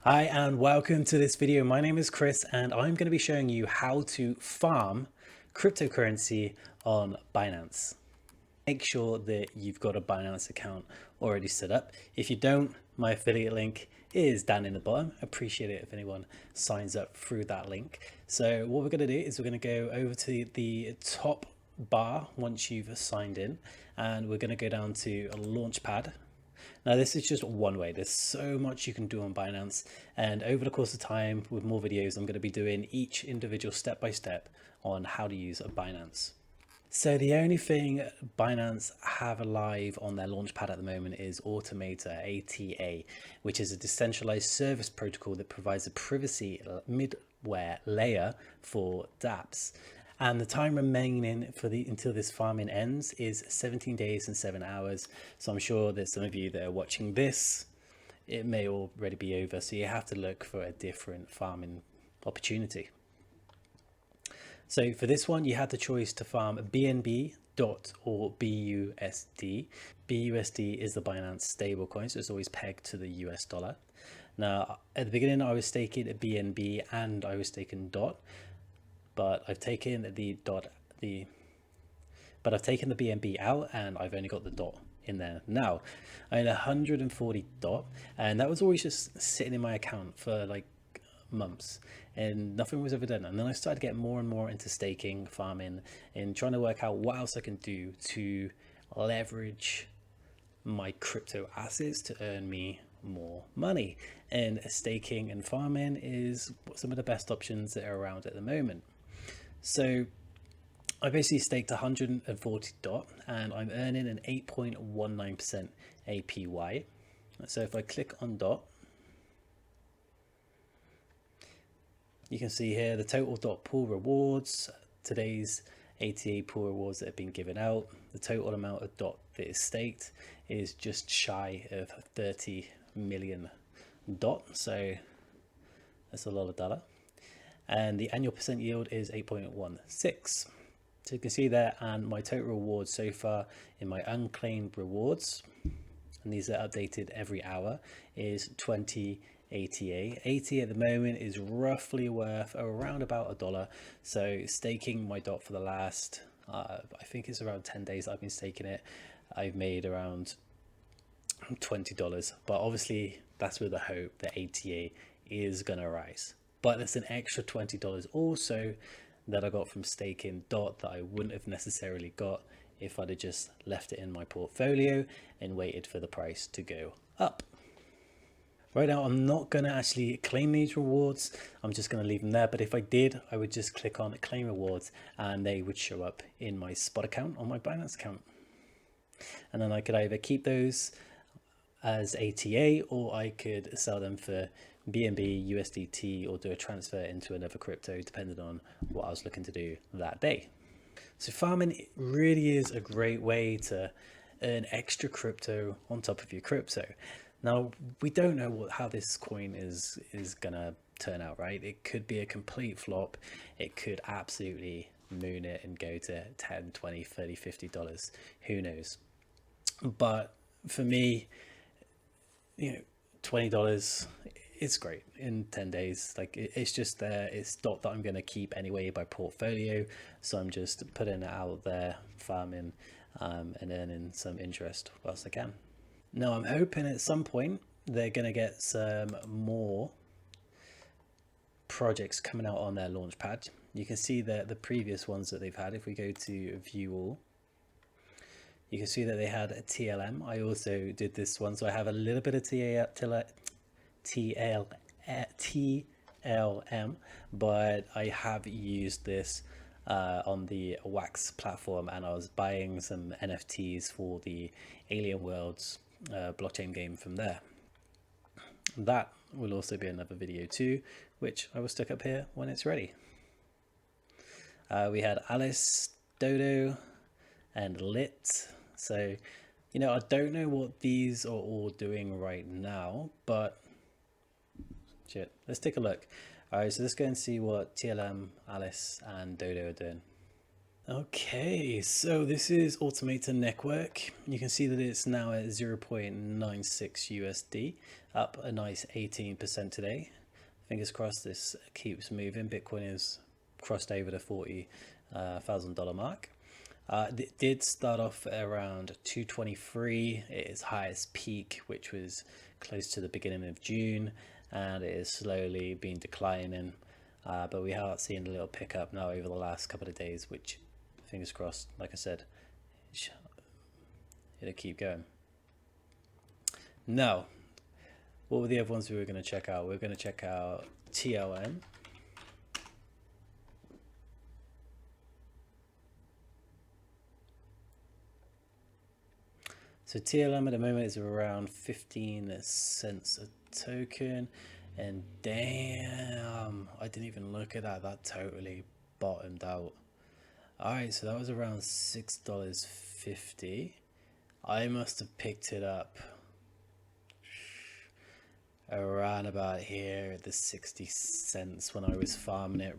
Hi and welcome to this video. My name is Chris and I'm going to be showing you how to farm cryptocurrency on Binance. Make sure that you've got a Binance account already set up. If you don't, my affiliate link is down in the bottom. Appreciate it if anyone signs up through that link. So what we're going to do is we're going to go over to the top bar once you've signed in, and we're going to go down to a Launchpad. Now this is just one way. There's so much you can do on Binance, and over the course of time with more videos I'm going to be doing each individual step by step on how to use a Binance. So the only thing Binance have live on their launchpad at the moment is Automata, ATA, which is a decentralized service protocol that provides a privacy middleware layer for dApps. And the time remaining for until this farming ends is 17 days and 7 hours. So I'm sure there's some of you that are watching this, it may already be over, so you have to look for a different farming opportunity. So for this one, you had the choice to farm BNB, DOT, or BUSD. BUSD is the Binance stablecoin, so it's always pegged to the US dollar. Now, at the beginning, I was staking BNB and I was staking DOT, but I've taken the BNB out and I've only got the DOT in there now. I had 140 DOT, and that was always just sitting in my account for like months and nothing was ever done. And then I started getting more and more into staking, farming, and trying to work out what else I can do to leverage my crypto assets to earn me more money. And staking and farming is some of the best options that are around at the moment. So I basically staked 140 DOT and I'm earning an 8.19% APY. So if I click on DOT, you can see here the total DOT pool rewards, today's ATA pool rewards that have been given out. The total amount of DOT that is staked is just shy of 30 million DOT. So that's a lot of dollar. And the annual percent yield is 8.16. So you can see there, and my total rewards so far in my unclaimed rewards, and these are updated every hour, is 20 ATA. ATA at the moment is roughly worth around about $1. So staking my DOT for the last, I think it's around 10 days I've been staking it, I've made around $20. But obviously that's with the hope that ATA is going to rise. But there's an extra $20 also that I got from staking DOT that I wouldn't have necessarily got if I'd have just left it in my portfolio and waited for the price to go up. Right now, I'm not going to actually claim these rewards. I'm just going to leave them there. But if I did, I would just click on claim rewards and they would show up in my spot account on my Binance account. And then I could either keep those as ATA or I could sell them for BNB, USDT, or do a transfer into another crypto depending on what I was looking to do that day. So farming really is a great way to earn extra crypto on top of your crypto. Now, we don't know how this coin is gonna turn out, right? It could be a complete flop. It could absolutely moon it and go to 10, 20, 30, $50. Who knows? But for me, you know, $20, it's great in 10 days. Like it's just there, it's DOT that I'm going to keep anyway by portfolio, so I'm just putting it out there, farming and earning some interest whilst I can. Now I'm hoping at some point they're going to get some more projects coming out on their launchpad. You can see that the previous ones that they've had, if we go to view all, you can see that they had a TLM. I also did this one, so I have a little bit of TLM, but I have used this on the WAX platform, and I was buying some NFTs for the Alien Worlds blockchain game from there. That will also be another video too, which I will stick up here when it's ready. We had Alice, Dodo, and Lit. So, you know, I don't know what these are all doing right now, but shit, let's take a look. All right, so let's go and see what TLM, Alice, and Dodo are doing. Okay, so this is Automata Network. You can see that it's now at 0.96 USD, up a nice 18% today. Fingers crossed this keeps moving. Bitcoin has crossed over the $40,000 mark. It did start off at around 223, its highest peak, which was close to the beginning of June, and it is slowly been declining. But we are seeing a little pickup now over the last couple of days, which, fingers crossed, like I said, it'll keep going. Now, what were the other ones we were going to check out? We're going to check out TLM. So TLM at the moment is around 15 cents a token, and damn, I didn't even look at that. That totally bottomed out. All right, so that was around $6.50. I must have picked it up around about here at the 60 cents when I was farming it,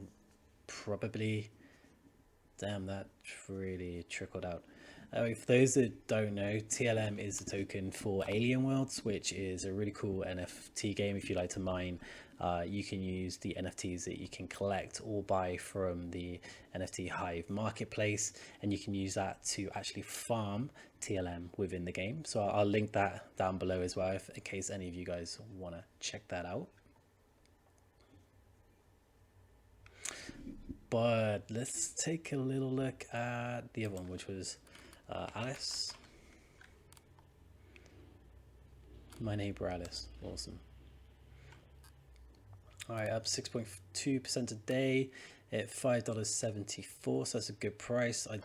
probably. Damn, that really trickled out. For those that don't know, TLM is the token for Alien Worlds, which is a really cool NFT game. If you like to mine, you can use the NFTs that you can collect or buy from the NFT Hive marketplace, and you can use that to actually farm TLM within the game. So I'll link that down below as well, in case any of you guys want to check that out. But let's take a little look at the other one, which was Alice. My neighbor Alice. Awesome. All right, up 6.2% a day at $5.74. So that's a good price. I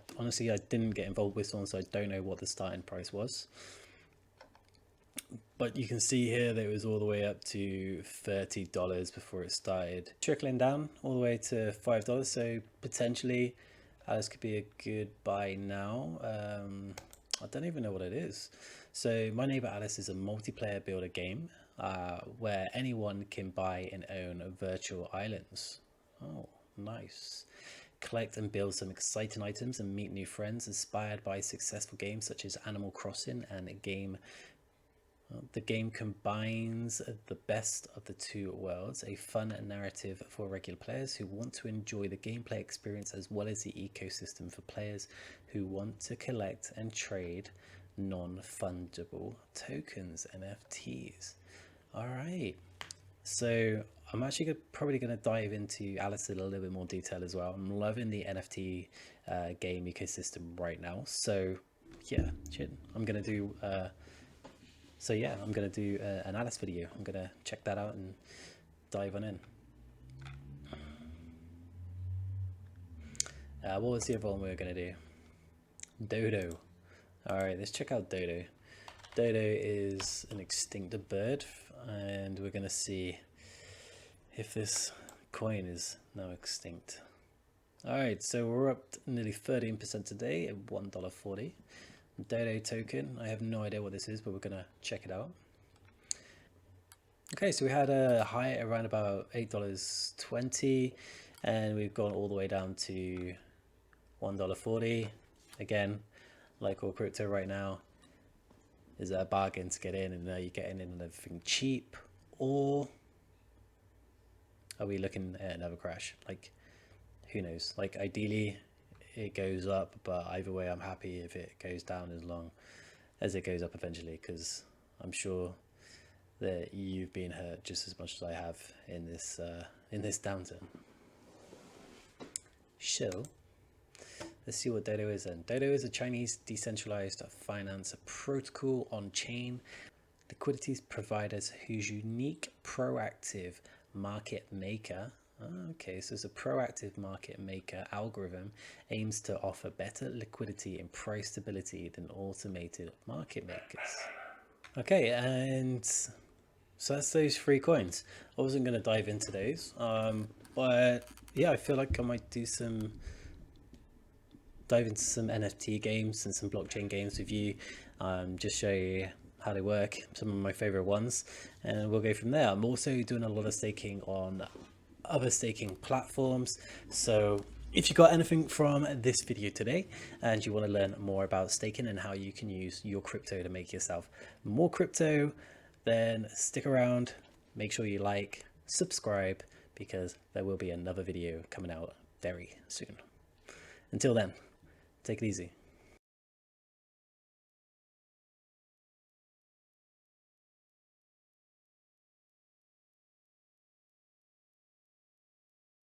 didn't get involved with this one, so I don't know what the starting price was. But you can see here that it was all the way up to $30 before it started trickling down all the way to $5. So potentially Alice could be a good buy now. I don't even know what it is. So My Neighbor Alice is a multiplayer builder game where anyone can buy and own virtual islands. Oh, nice. Collect and build some exciting items and meet new friends inspired by successful games such as Animal Crossing and the game combines the best of the two worlds, a fun narrative for regular players who want to enjoy the gameplay experience as well as the ecosystem for players who want to collect and trade non-fungible tokens, NFTs. All right, so I'm actually probably going to dive into Alice in a little bit more detail as well. I'm loving the NFT game ecosystem right now. So yeah, I'm going to do... I'm going to do an Alice video. I'm going to check that out and dive on in. What was the other one we were going to do? Dodo. Alright, let's check out Dodo. Dodo is an extinct bird, and we're going to see if this coin is now extinct. Alright, so we're up nearly 13% today at $1.40. Dodo token. I have no idea what this is, but we're gonna check it out. Okay, so we had a high around about $8.20, and we've gone all the way down to $1.40. Again, like all crypto right now, is a bargain to get in, and now you're getting in everything cheap, or are we looking at another crash? Like, who knows? Like, ideally it goes up, but either way I'm happy if it goes down as long as it goes up eventually, because I'm sure that you've been hurt just as much as I have in this downturn. So let's see what Dodo is then. Dodo is a Chinese decentralized finance protocol on chain liquidities providers whose unique proactive market maker Okay, so it's a proactive market maker algorithm aims to offer better liquidity and price stability than automated market makers. Okay, and so that's those three coins. I wasn't going to dive into those, but yeah, I feel like I might dive into some NFT games and some blockchain games with you, just show you how they work, some of my favorite ones, and we'll go from there. I'm also doing a lot of staking on other staking platforms, so If you got anything from this video today and you want to learn more about staking and how you can use your crypto to make yourself more crypto, then stick around, make sure you like, subscribe, because there will be another video coming out very soon. Until then, take it easy.